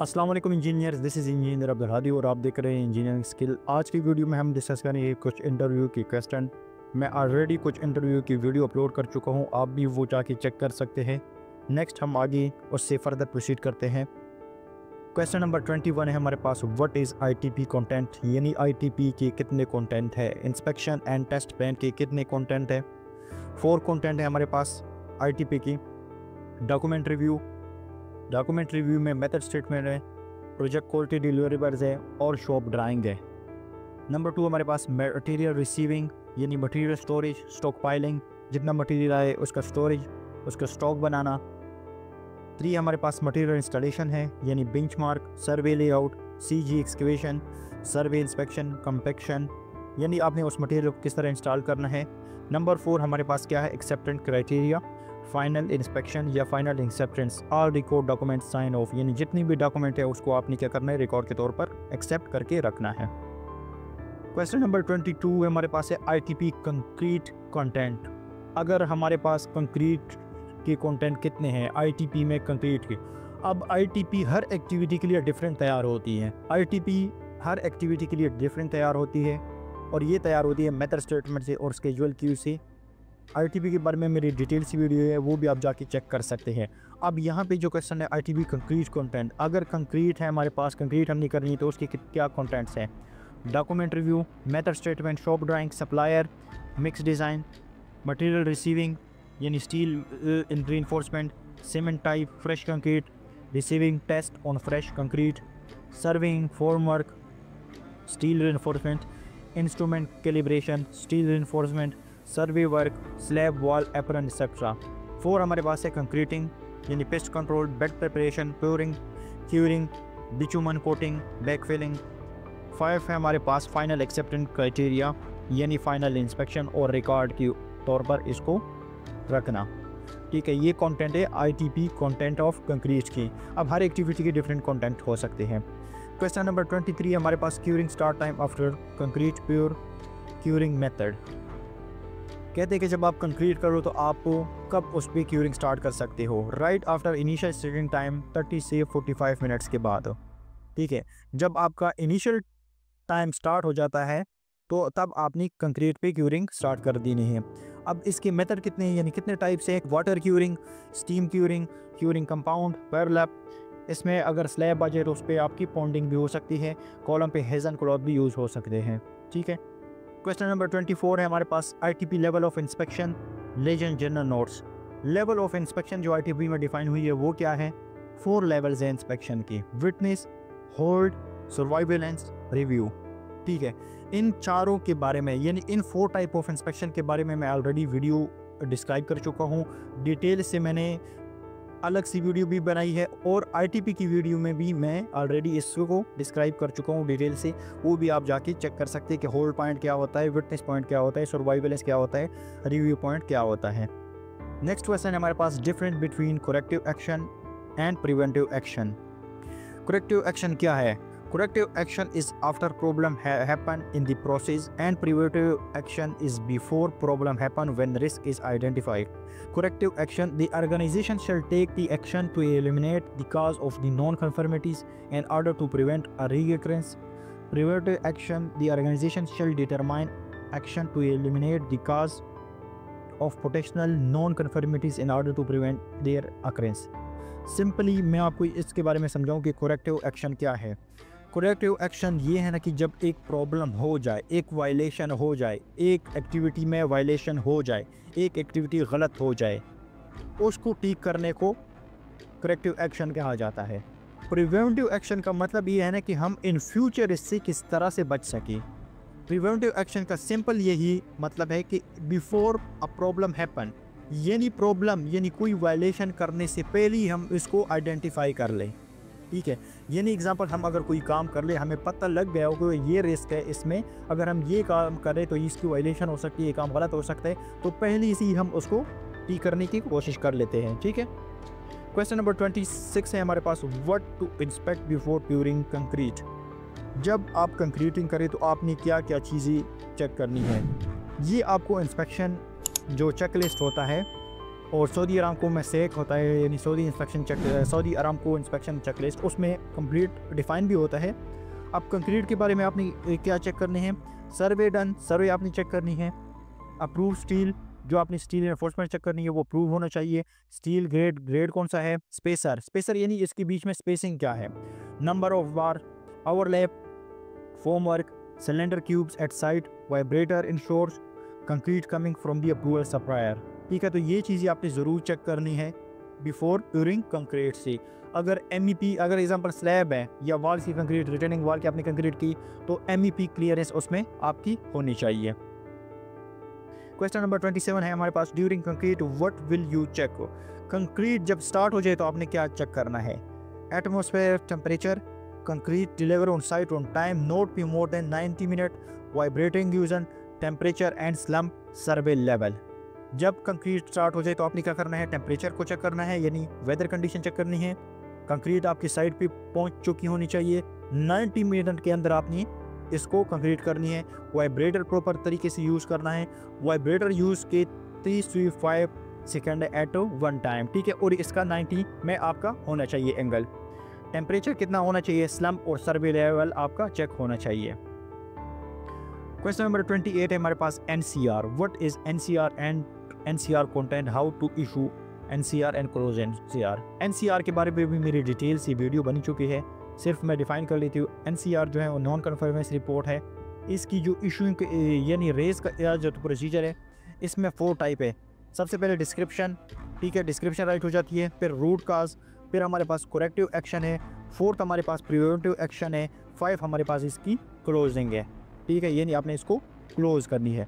अस्सलाम वालेकुम engineers, this is engineer Abdul Hadi और आप देख रहे हैं इंजीनियरिंग स्किल। आज की वीडियो में हम डिस्कस करेंगे कुछ इंटरव्यू की क्वेश्चन। मैं ऑलरेडी कुछ इंटरव्यू की वीडियो अपलोड कर चुका हूं, आप भी वो जाके चेक कर सकते हैं। नेक्स्ट हम आगे उससे फर्दर प्रोसीड करते हैं। क्वेश्चन नंबर 21 है हमारे पास, व्हाट इज़ आईटीपी कंटेंट, यानी आईटीपी के कितने कंटेंट है, इंस्पेक्शन एंड टेस्ट प्लान के कितने कंटेंट है। 4 कंटेंट है हमारे पास आईटीपी की। डॉक्यूमेंट रिव्यू में मेथड स्टेटमेंट है, प्रोजेक्ट क्वालिटी डिलीवरेबल्स है और शॉप ड्राइंग है। नंबर 2 हमारे पास मटेरियल रिसीविंग यानी मटेरियल स्टोरेज, स्टॉक पाइलिंग, जितना मटेरियल आए उसका स्टोरेज, उसका स्टॉक बनाना। 3 हमारे पास मटेरियल इंस्टॉलेशन है यानी बेंचमार्क, सर्वे लेआउट, सीजी एक्सकेवेशन, सर्वे इंस्पेक्शन, कंपेक्शन, यानी आपने उस मटेरियल को किस तरह इंस्टॉल करना है। नंबर 4 हमारे पास क्या है, एक्सेप्टेंस क्राइटेरिया, फाइनल इंस्पेक्शन या final acceptance, all record document sign off, यानी जितनी भी डॉक्यूमेंट है उसको आपने क्या करना है, रिकॉर्ड के तौर पर एक्सेप्ट करके रखना है। क्वेश्चन नंबर 22 हमारे पास है आईटीपी कंक्रीट कंटेंट। अगर हमारे पास कंक्रीट के कंटेंट कितने हैं आईटीपी में कंक्रीट के। अब आईटीपी हर एक्टिविटी के लिए डिफरेंट तैयार होती है। आईटीपी हर एक्टिविटी के लिए डिफरेंट तैयार होती है और ये तैयार होती है मेथड स्टेटमेंट से और स्केजुअल क्यू से। आईटीपी के बारे में मेरी डिटेल सी वीडियो है, वो भी आप जाके चेक कर सकते हैं। अब यहाँ पे जो क्वेश्चन है आईटीपी कंक्रीट कंटेंट, अगर कंक्रीट है हमारे पास, कंक्रीट हमने करनी है तो उसके क्या कंटेंट्स हैं। Document review, method statement, shop drawing, supplier, mix design, material receiving यानी steel in reinforcement, cement type, fresh concrete, receiving test on fresh concrete, serving formwork, steel reinforcement, instrument calibration, steel reinforcement, survey work, slab wall apron etcetera. 4 हमारे पास है concreting यानी pest control, bed preparation, pouring, curing, bitumen coating, backfilling. 5 है हमारे पास final acceptance criteria यानी final inspection और record के तौर पर इसको रखना। ठीक है, ये कंटेंट है आईटीपी कंटेंट ऑफ कंक्रीट की। अब हर एक्टिविटी के डिफरेंट कंटेंट हो सकते हैं। क्वेश्चन नंबर 23 हमारे पास, curing start time after concrete pour curing method. कहते हैं कि जब आप कंक्रीट करो तो आप कब उस पर क्यूरिंग स्टार्ट कर सकते हो, right after initial starting time 30 से 45 मिनट्स के बाद। ठीक है, जब आपका इनिशियल टाइम स्टार्ट हो जाता है तो तब आपने कंक्रीट पे क्यूरिंग स्टार्ट कर देनी है। अब इसके मेथड कितने हैं यानी कितने टाइप से, water curing, steam curing, curing compound, पैरलैप। इसमें अगर स्लैब आ जाए तो उस पर आपकी पॉन्डिंग भी हो सकती है, कॉलम पे हेजन क्लॉथ भी यूज़ हो सकते हैं। ठीक है, क्वेश्चन नंबर 24 है हमारे पास, ITP level of inspection, legend general notes. Level of inspection जो आईटीपी में डिफाइन हुई है वो क्या है, 4 लेवल्स है इंस्पेक्शन की, विटनेस, होल्ड, सर्वाइवेलेंस, रिव्यू। ठीक है, इन चारों के बारे में यानी इन 4 टाइप ऑफ इंस्पेक्शन के बारे में मैं ऑलरेडी वीडियो डिस्क्राइब कर चुका हूँ। डिटेल से मैंने अलग सी वीडियो भी बनाई है और आईटीपी की वीडियो में भी मैं ऑलरेडी इसको डिस्क्राइब कर चुका हूँ डिटेल से, वो भी आप जाके चेक कर सकते हैं कि होल्ड पॉइंट क्या होता है, विटनेस पॉइंट क्या होता है, सर्वाइवेलेंस क्या होता है, रिव्यू पॉइंट क्या होता है। नेक्स्ट क्वेश्चन है हमारे पास, difference between corrective action and preventive action. Corrective action क्या है, corrective action is after problem happen in the process and preventive action is before problem happen when risk is identified. Corrective action, the organization shall take the action to eliminate the cause of the non-conformities in order to prevent a reoccurrence. Preventive action, the organization shall determine action to eliminate the cause of potential non-conformities in order to prevent their occurrence. Simply मैं आपको इसके बारे में समझाऊं कि corrective action क्या है। Corrective action ये है ना कि जब एक प्रॉब्लम हो जाए, एक वायलेशन हो जाए, एक एक्टिविटी में वायलेशन हो जाए, एक एक्टिविटी गलत हो जाए, उसको ठीक करने को करेक्टिव एक्शन कहा जाता है। प्रिवेंटिव एक्शन का मतलब ये है ना कि हम इन फ्यूचर इससे किस तरह से बच सकें। प्रिवेंटिव एक्शन का सिंपल यही मतलब है कि बिफोर अ प्रॉब्लम हैपन, यानी प्रॉब्लम यानी कोई वायलेशन करने से पहले ही हम इसको आइडेंटिफाई कर लें। ठीक है, यानी एग्जांपल, हम अगर कोई काम कर ले, हमें पता लग गया हो कि ये रिस्क है इसमें, अगर हम ये काम करें तो इसकी वायलेशन हो सकती है, ये काम गलत हो सकता है, तो पहले से ही हम उसको ठीक करने की कोशिश कर लेते हैं। ठीक है, क्वेश्चन नंबर 26 है हमारे पास, what to inspect before pouring concrete. जब आप कंक्रीटिंग करें तो आपने क्या क्या चीज़ें चेक करनी है। ये आपको इंस्पेक्शन जो चेकलिस्ट होता है और सऊदी अरामको में सेक होता है, यानी सऊदी अरामको इंस्पेक्शन चेकलिस्ट, उसमें कंप्लीट डिफाइन भी होता है। अब कंक्रीट के बारे में आपने क्या चेक करने हैं, सर्वे डन, सर्वे आपने चेक करनी है। अप्रूव स्टील, जो आपने स्टील एनफोर्समेंट चेक करनी है वो अप्रूव होना चाहिए। स्टील ग्रेड कौन सा है, स्पेसर यानी इसके बीच में स्पेसिंग क्या है। Number of bar, overlap, formwork, cylinder cubes at site, vibrator ensures concrete coming from the approval supplier. ठीक है, तो ये चीज़ें आपने ज़रूर चेक करनी है बिफोर प्यूरिंग कंक्रीट से। अगर MEP, अगर एग्जांपल स्लैब है या वॉल की कंक्रीट, रिटर्निंग वॉल की आपने कंक्रीट की, तो MEP क्लियरेंस उसमें आपकी होनी चाहिए। क्वेश्चन नंबर 27 है हमारे पास, during concrete what will you check. Concrete जब स्टार्ट हो जाए तो आपने क्या चेक करना है, atmosphere temperature, concrete deliver on site on time, not be more than 90 minute, vibrating usage, temperature and slump survey level. जब कंक्रीट स्टार्ट हो जाए तो आपने क्या करना है, टेम्परेचर को चेक करना है, यानी वेदर कंडीशन चेक करनी है। कंक्रीट आपकी साइड पे पहुंच चुकी होनी चाहिए, 90 मिनट के अंदर आपने इसको कंक्रीट करनी है। वाइब्रेटर प्रॉपर तरीके से यूज़ करना है, वाइब्रेटर यूज़ के 3 से 5 सेकेंड एट वन टाइम। ठीक है, और इसका 90 में आपका होना चाहिए एंगल। टेम्परेचर कितना होना चाहिए, स्लम्प और सर्वे लेवल आपका चेक होना चाहिए। क्वेश्चन नंबर 28 है हमारे पास, NCR। What is NCR and NCR content, how to issue NCR and close NCR। NCR के बारे में भी मेरी डिटेल सी वीडियो बनी चुकी है, सिर्फ मैं डिफाइन कर लेती हूँ। NCR जो है वो नॉन कन्फर्मेंस रिपोर्ट है। इसकी जो इशूइंग यानी रेस का जो प्रोसीजर है, इसमें 4 टाइप है। सबसे पहले डिस्क्रिप्शन, ठीक है, डिस्क्रिप्शन राइट हो जाती है, फिर रूट काज, फिर हमारे पास करेक्टिव एक्शन है, 4th हमारे पास प्रिवेंटिव एक्शन है, 5 हमारे पास इसकी क्लोजिंग है। ठीक है, यानी आपने इसको क्लोज करनी है।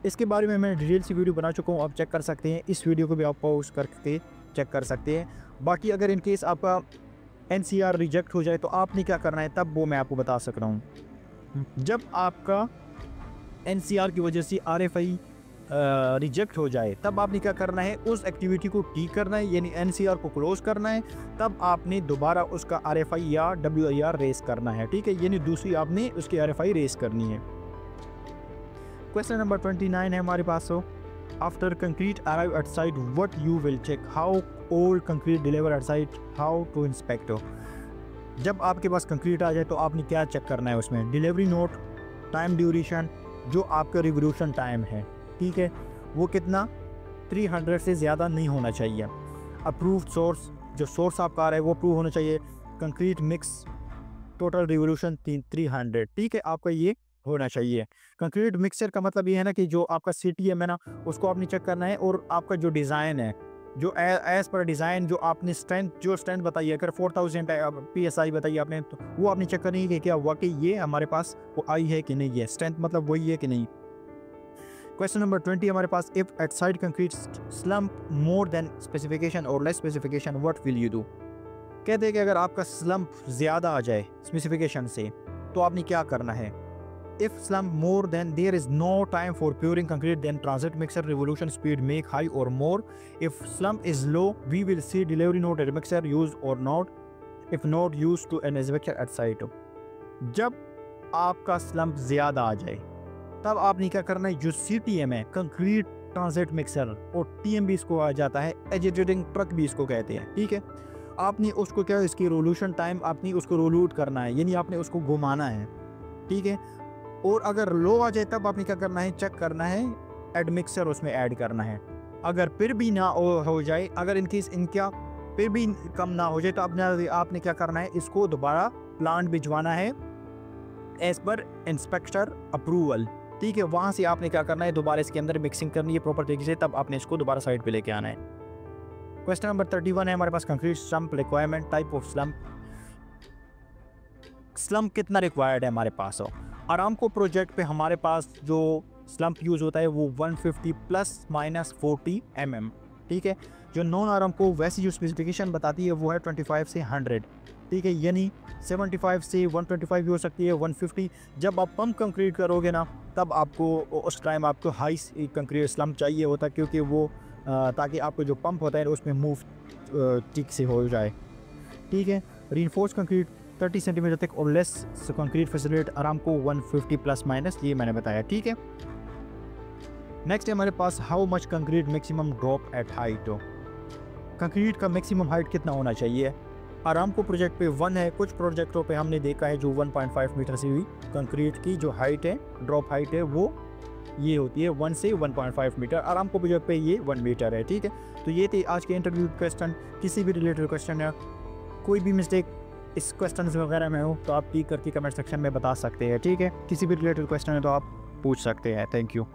इसके बारे में मैं डिटेल सी वीडियो बना चुका हूँ, आप चेक कर सकते हैं। इस वीडियो को भी आप पॉज करके चेक कर सकते हैं। बाकी अगर इन केस आपका NCR रिजेक्ट हो जाए तो आपने क्या करना है, तब वो मैं आपको बता सक रहा हूँ। जब आपका NCR की वजह से RFI रिजेक्ट हो जाए, तब आपने क्या करना है, उस एक्टिविटी को ठीक करना है, यानी NCR को क्लोज करना है। तब आपने दोबारा उसका RFI या WIR रेस करना है। ठीक है, यानी दूसरी आपने उसकी RFI रेस करनी है। क्वेश्चन नंबर 29 है हमारे पास, after concrete arrive at site what you will check, how old concrete deliver at site, how to inspect. जब आपके पास कंक्रीट आ जाए तो आपने क्या चेक करना है, उसमें डिलीवरी नोट, टाइम ड्यूरेशन, जो आपका रिवोल्यूशन टाइम है, ठीक है, वो कितना 300 से ज़्यादा नहीं होना चाहिए। अप्रूव्ड सोर्स, जो सोर्स आपका आ रहा है वो अप्रूव होना चाहिए। कंक्रीट मिक्स टोटल रिवोल्यूशन 300, ठीक है, आपका ये होना चाहिए। कंक्रीट मिक्सचर का मतलब ये है ना कि जो आपका CTM है ना, उसको आपने चेक करना है, और आपका जो डिज़ाइन है, जो एज पर डिज़ाइन जो आपने स्ट्रेंथ बताई है, अगर 4000 PSI बताइए आपने, तो वो आपने चेक करनी है कि क्या वाकई ये हमारे पास वो आई है कि नहीं है, स्ट्रेंथ मतलब वही है कि नहीं। क्वेश्चन नंबर 20 हमारे पास, if at side concrete slump more than specification और less specification what will you do. कहते हैं कि अगर आपका स्लम्प ज़्यादा आ जाए स्पेसिफिकेशन से तो आपने क्या करना है। If slump more, then there is no time for puring concrete, then transit mixer revolution speed make high or more. If slump is low, we will see delivery note at mixer used or not. If not used to an inspection at site. जब आपका slump ज़्यादा आ जाए तब आपने क्या करना है, जो CTM है, कंक्रीट ट्रांजिट मिक्सर, और TM भी इसको आ जाता है, एजिटेटिंग ट्रक भी इसको कहते हैं। ठीक है, आपने उसको क्या, इसकी रोल्यूशन टाइम आपने उसको रोलूट करना है, यानी आपने उसको घुमाना है। ठीक है, और अगर लो आ जाए तब आपने क्या करना है, चेक करना है, एड मिक्सर उसमें ऐड करना है। अगर फिर भी ना हो जाए, अगर इनकेस इनका फिर भी कम ना हो जाए तो आपने क्या करना है, इसको दोबारा प्लांट भिजवाना है एज पर इंस्पेक्टर अप्रूवल। ठीक है, वहाँ से आपने क्या करना है, दोबारा इसके अंदर मिक्सिंग करनी है प्रॉपर तरीके से, तब आपने इसको दोबारा साइड पे लेके आना है। क्वेश्चन नंबर 31 है हमारे पास, concrete slump requirement, type of slump. Slump कितना रिक्वायर्ड है हमारे पास हो। अरामको प्रोजेक्ट पे हमारे पास जो स्लम्प यूज़ होता है वो 150 ± 40 mm। ठीक है, जो नॉन अरामको वैसी जो स्पेसिफिकेशन बताती है वो है 25 से 100। ठीक है, यानी 75 से 125 भी हो सकती है, 150। जब आप पंप कंक्रीट करोगे ना, तब आपको उस टाइम आपको हाई कंक्रीट स्लम्प चाहिए होता है, क्योंकि वो ताकि आपको जो पंप होता है उसमें मूव ठीक से हो जाए। ठीक है, रीइंफोर्स कंक्रीट 30 सेंटीमीटर तक और लेस कंक्रीट फैसिलिटी अरामको 150 ±, ये मैंने बताया। ठीक है, नेक्स्ट है हमारे पास, how much concrete maximum drop at height. Concrete का मैक्सिमम हाइट कितना होना चाहिए। आरामको प्रोजेक्ट पे 1 है, कुछ प्रोजेक्टों पे हमने देखा है जो 1.5 मीटर से हुई कंक्रीट की जो हाइट है, ड्रॉप हाइट है, वो ये होती है 1 से 1.5 मीटर। आरामको प्रोजेक्ट पे ये 1 मीटर है, ठीक है। तो ये थे आज के इंटरव्यू क्वेश्चन। किसी भी रिलेटेड क्वेश्चन है, कोई भी मिस्टेक इस क्वेश्चन वगैरह में हो तो आप टिक करके कमेंट सेक्शन में बता सकते हैं, ठीक है। किसी भी रिलेटेड क्वेश्चन है तो आप पूछ सकते हैं। Thank you.